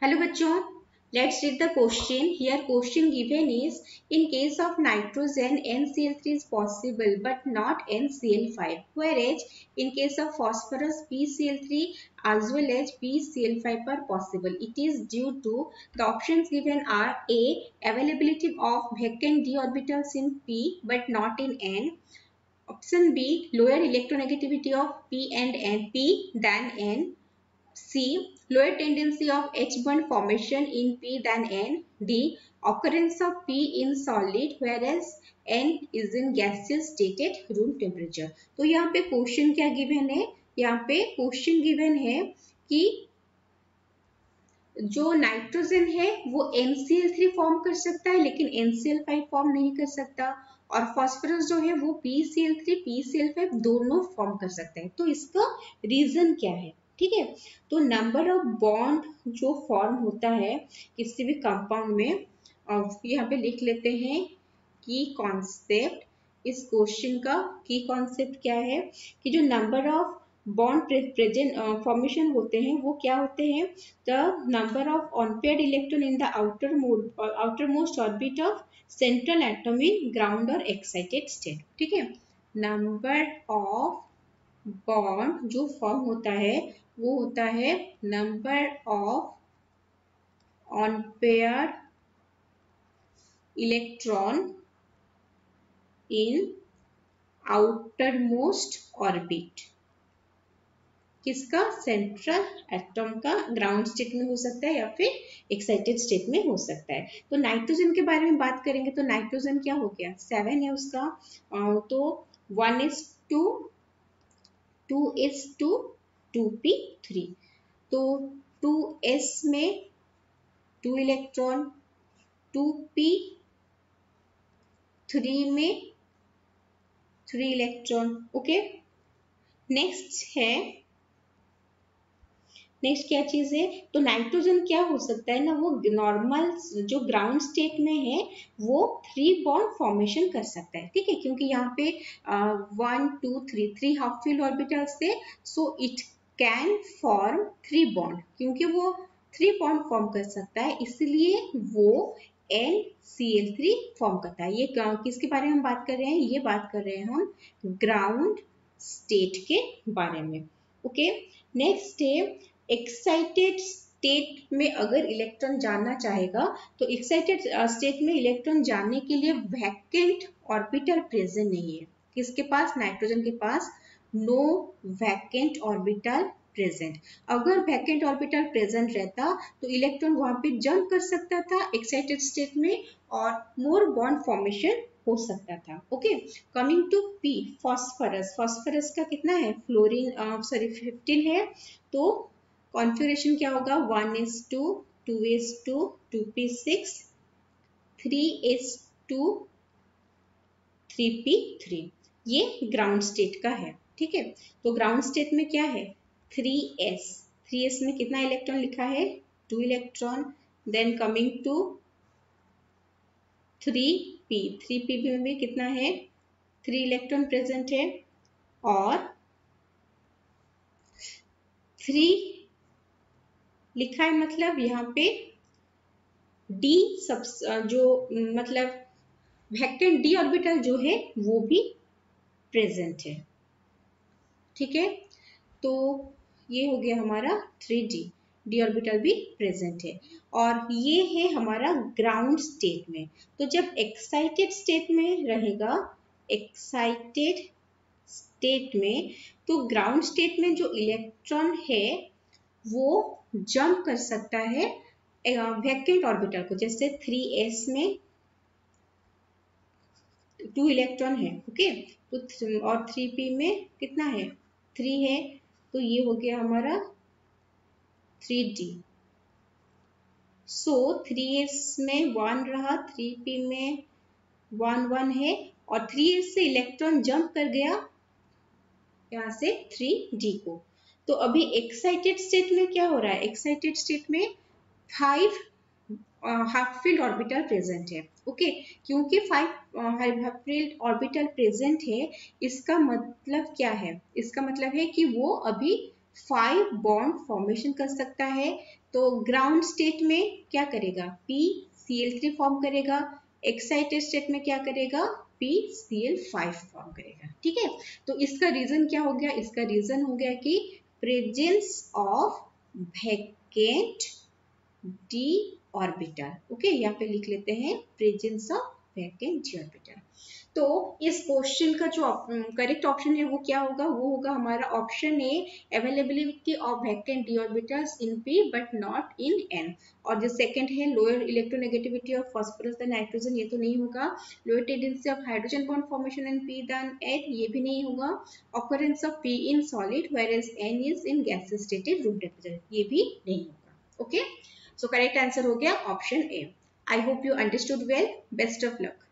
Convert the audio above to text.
Hello बच्चों, let's read the question. Here question given is in case of nitrogen NCl3 is possible but not NCl5, whereas in case of phosphorus PCl3 as well as PCl5 are possible. It is due to the options given are A. Availability of vacant d orbitals in P but not in N. Option B. Lower electronegativity of P and P than N. C. Lower tendency of H bond formation in P than N. D. Occurrence of P in solid whereas N is in gaseous state at room temperature. तो यहाँ पे question क्या given है? यहाँ पे question given है कि जो नाइट्रोजन है वो NCl3 फॉर्म कर सकता है लेकिन NCl5 फॉर्म नहीं कर सकता, और फास्फोरस जो है वो PCl3 PCl5 दोनों फॉर्म कर सकता है। तो इसका रीजन क्या है? ठीक है, तो नंबर ऑफ बॉन्ड जो फॉर्म होता है किसी भी कंपाउंड में, यहाँ पे लिख लेते हैं की कॉन्सेप्ट। इस क्वेश्चन का की कॉन्सेप्ट क्या है कि जो number of bond present formation होते हैं वो क्या होते हैं? The number of unpaired electron in the outer most orbit of central atom in ground और एक्साइटेड स्टेट। ठीक है, नंबर ऑफ बॉन्ड जो फॉर्म होता है वो होता है number of unpaired electron in outer most orbit. किसका? सेंट्रल एटम का ग्राउंड स्टेट में हो सकता है या फिर एक्साइटेड स्टेट में हो सकता है। तो नाइट्रोजन के बारे में बात करेंगे तो नाइट्रोजन क्या हो गया? 7 है उसका, तो 1s2 2s2 2p3, तो 2s में 2 इलेक्ट्रॉन, 2p3 में 3 इलेक्ट्रॉन। ओके, नेक्स्ट क्या चीज है? तो नाइट्रोजन क्या हो सकता है ना, वो नॉर्मल जो ग्राउंड स्टेट में है वो 3 बॉन्ड फॉर्मेशन कर सकता है। ठीक है, क्योंकि यहाँ पे 1 2 3 हाफ फील्ड ऑर्बिटल्स थे, so it can form 3 bond. क्योंकि वो 3 बॉन्ड फॉर्म कर सकता है इसलिए वो NCl3 फॉर्म करता है। ये किसके बारे में हम बात कर रहे हैं? ये बात कर रहे हैं हम ग्राउंड स्टेट के बारे में। ओके, नेक्स्ट है एक्साइटेड स्टेट में अगर इलेक्ट्रॉन जाना चाहेगा तो एक्साइटेड स्टेट में इलेक्ट्रॉन जाने के लिए वैकेंट ऑर्बिटल प्रेजेंट नहीं है। किसके पास? नाइट्रोजन के पास नो वैकेंट ऑर्बिटल प्रेजेंट। अगर वैकेंट ऑर्बिटल प्रेजेंट रहता तो इलेक्ट्रॉन वहां पे जंप कर सकता था एक्साइटेड स्टेट में और मोर बॉन्ड फॉर्मेशन हो सकता था। Okay, coming to P, phosphorus का कितना है? फ्लोरीन 15 है, तो कॉन्फ़िगरेशन क्या होगा? 1s2 2s2 2p6 3s2 3p3। ये ग्राउंड स्टेट का है। ठीक है, तो ग्राउंड स्टेट में क्या है? 3s में कितना इलेक्ट्रॉन लिखा है? 2 electron. Then coming to 3p में भी कितना है? 3 इलेक्ट्रॉन प्रेजेंट है, और 3 लिखा है मतलब यहाँ पे डी सब जो मतलब वैकेंट डी ऑर्बिटल जो है वो भी प्रेजेंट है। ठीक है, तो ये हो गया हमारा 3d ऑर्बिटल भी प्रेजेंट है, और ये है हमारा ग्राउंड स्टेट में। तो जब एक्साइटेड स्टेट में रहेगा, एक्साइटेड स्टेट में, तो ग्राउंड स्टेट में जो इलेक्ट्रॉन है वो जंप कर सकता है वैकेंट ऑर्बिटल को। जैसे 3s में 2 इलेक्ट्रॉन है, ओके, तो और 3p में कितना है? 3 है, तो ये हो गया हमारा 3d। सो 3s में 1 रहा, 3p में 1 है, और 3s से इलेक्ट्रॉन जंप कर गया यहाँ से 3d को। तो अभी एक्साइटेड स्टेट में क्या हो रहा है? एक्साइटेड स्टेट में 5 हाफ फील्ड ऑर्बिटल प्रेजेंट है। ओके, क्योंकि 5 हाफ फील्ड ऑर्बिटल प्रेजेंट है, इसका मतलब क्या है? इसका मतलब है कि वो अभी 5 बॉन्ड फॉर्मेशन कर सकता है। तो ग्राउंड स्टेट में क्या करेगा, PCl3 फॉर्म करेगा, एक्साइटेड स्टेट में क्या करेगा, PCl5 फॉर्म करेगा। ठीक है, तो इसका रीजन क्या हो गया, इसका रीजन हो गया कि presence of vacant d orbital. Okay, यहाँ पे लिख लेते हैं presence of vacant d orbital. तो इस क्वेश्चन का जो करेक्ट ऑप्शन है वो क्या होगा, वो होगा हमारा option A, availability of vacant d orbitals in p but not in n। और जो सेकंड है lower electronegativity of phosphorus than nitrogen, ये तो नहीं होगा। Lower tendency of hydrogen bond formation in p than n, ये भी नहीं होगा। Occurrence of p in solid whereas n is in gaseous state at room temperature, ये भी नहीं होगा। ओके, so correct answer हो गया option A. I hope you understood well. Best of luck.